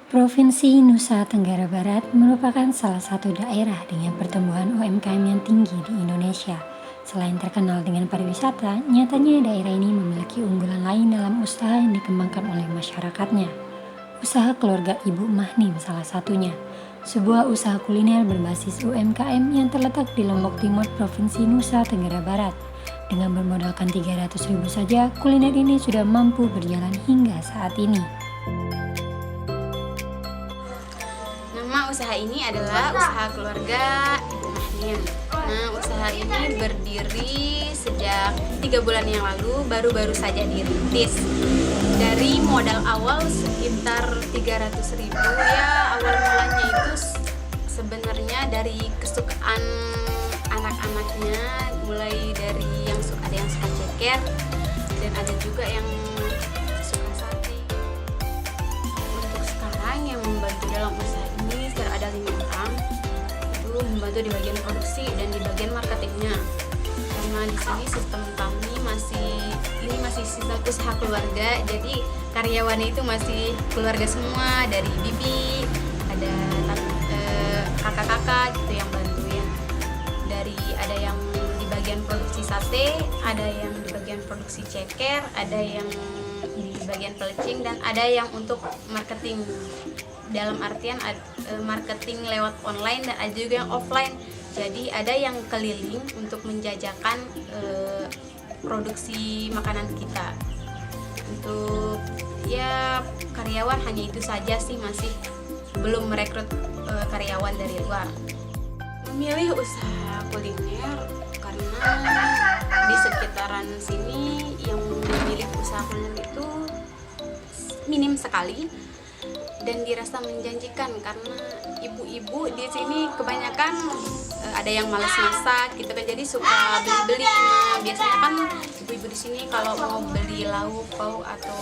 Provinsi Nusa Tenggara Barat merupakan salah satu daerah dengan pertumbuhan UMKM yang tinggi di Indonesia. Selain terkenal dengan pariwisata, nyatanya daerah ini memiliki unggulan lain dalam usaha yang dikembangkan oleh masyarakatnya. Usaha keluarga Ibu Mahnim salah satunya. Sebuah usaha kuliner berbasis UMKM yang terletak di Lombok Timur, Provinsi Nusa Tenggara Barat. Dengan bermodalkan 300.000 saja, kuliner ini sudah mampu berjalan hingga saat ini. Nama usaha ini adalah usaha keluarga Ibu Mahnim. Nah, usaha ini berdiri sejak 3 bulan yang lalu, baru-baru saja dirintis. Dari modal awal sekitar 300.000 ya, awal mulanya itu sebenarnya dari kesukaan anak-anaknya, mulai dari ada yang suka ceker dan ada juga yang suka sate. Untuk sekarang yang membantu dalam usaha ini ada 5 orang, itu membantu di bagian produksi dan di bagian marketingnya. Karena di sini sistem kami masih sistem usaha keluarga, jadi karyawannya itu masih keluarga semua, dari bibi, ada kakak-kakak gitu yang bantuin. Ada yang di bagian produksi sate, ada yang di bagian produksi ceker, ada yang di bagian pelecing, dan ada yang untuk marketing. Dalam artian marketing lewat online dan ada juga yang offline. Jadi ada yang keliling untuk menjajakan produksi makanan kita. Untuk ya karyawan hanya itu saja sih, masih belum merekrut karyawan dari luar. Memilih usaha kuliner karena di sekitaran sini yang memilih usaha kuliner itu minim sekali dan dirasa menjanjikan, karena ibu-ibu di sini kebanyakan ada yang malas masak gitu kan, jadi suka beli-beli. Nah, biasanya kan ibu-ibu di sini kalau mau beli lauk pauk atau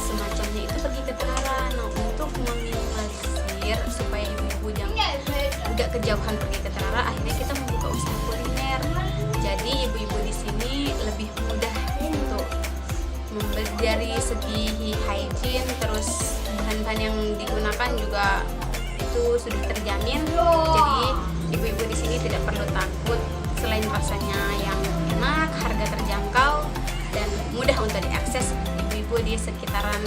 semacamnya itu pergi ke Teraran. Nah, untuk meminimalisir supaya ibu-ibu jangan udah kejauhan pergi ke Teraran, akhirnya kita membuka usaha kuliner. Jadi ibu-ibu di sini lebih mudah untuk membeli dari segi hygiene, terus bahan-bahan yang digunakan juga itu sudah terjamin. Jadi ibu-ibu di sini tidak perlu takut, selain rasanya yang enak, harga terjangkau dan mudah untuk diakses ibu-ibu di sekitaran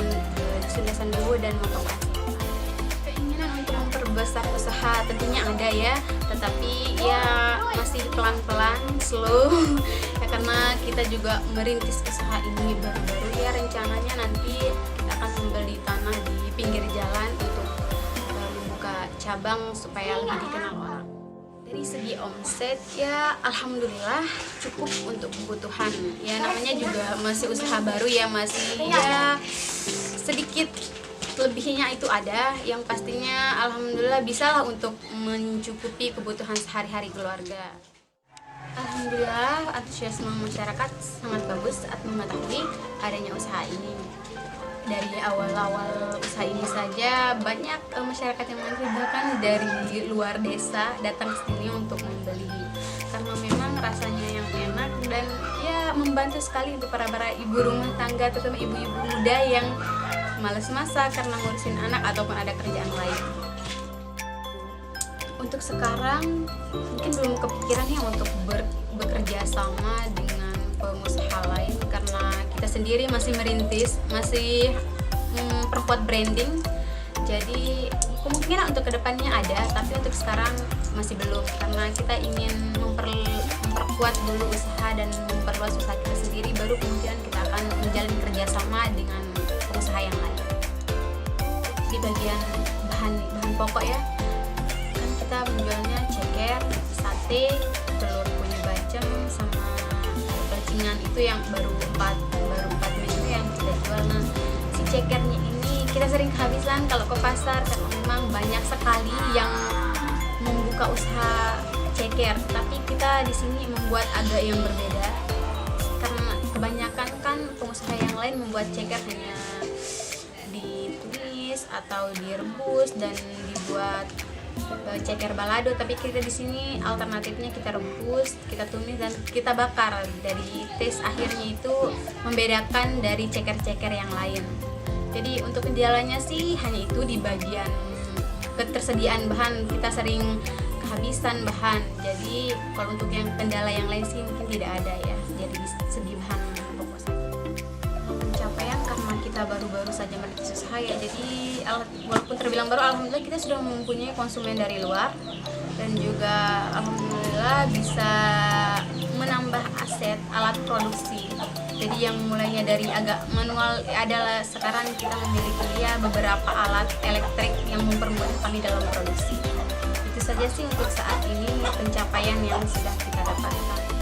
Sunda Sandawa dan Motong. Keinginan untuk memperbesar usaha tentunya ada ya, tetapi ya masih pelan-pelan, slow ya, karena kita juga merintis usaha ini baru-baru ya. Rencananya nanti kita akan membeli tanah di pinggir jalan untuk membuka cabang supaya lebih dikenal orang. Dari segi omset ya alhamdulillah cukup untuk kebutuhan ya, namanya juga masih usaha baru ya, masih ya sedikit lebihnya itu ada, yang pastinya alhamdulillah bisalah untuk mencukupi kebutuhan sehari-hari keluarga. Alhamdulillah antusiasme masyarakat sangat bagus saat mengetahui adanya usaha ini. Dari awal-awal usaha ini saja banyak masyarakat yang bahkan dari luar desa datang ke sini untuk membeli, karena memang rasanya yang enak dan ya membantu sekali untuk para ibu rumah tangga, terutama ibu-ibu muda yang malas masak karena ngurusin anak ataupun ada kerjaan lain. Untuk sekarang mungkin belum kepikiran ya untuk bekerja sama dengan pengusaha lain, karena kita sendiri masih merintis, masih memperkuat branding. Jadi kemungkinan untuk kedepannya ada, tapi untuk sekarang masih belum, karena kita ingin memperkuat dulu usaha dan memperluas usaha kita sendiri, baru kemudian kita akan menjalin kerjasama dengan pengusaha yang lain. Di bagian bahan pokok ya, kan kita menjualnya ceker, sate, telur punya bacem, sama pelecingan itu yang baru 4 menu yang kita jual. Nah, si cekernya ini kita sering kehabisan kalau ke pasar, karena memang banyak sekali yang membuka usaha ceker, tapi kita di sini membuat agak yang berbeda, karena kebanyakan kan pengusaha yang lain membuat ceker hanya ditumis atau direbus dan dibuat ceker balado, tapi kita di sini alternatifnya kita rebus, kita tumis dan kita bakar. Dari tes akhirnya itu membedakan dari ceker-ceker yang lain. Jadi untuk kendalanya sih hanya itu di bagian ketersediaan bahan, kita sering kehabisan bahan. Jadi kalau untuk yang kendala yang lain sih mungkin tidak ada ya, jadi segi bahan pokok saja. Pencapaian karena kita baru-baru saja merintis usaha ya, jadi walaupun terbilang baru, alhamdulillah kita sudah mempunyai konsumen dari luar, dan juga alhamdulillah bisa menambah aset alat produksi. Jadi yang mulainya dari agak manual adalah sekarang kita memiliki ya beberapa alat elektrik yang mempermudah kami dalam produksi. Itu saja sih untuk saat ini pencapaian yang sudah kita dapatkan.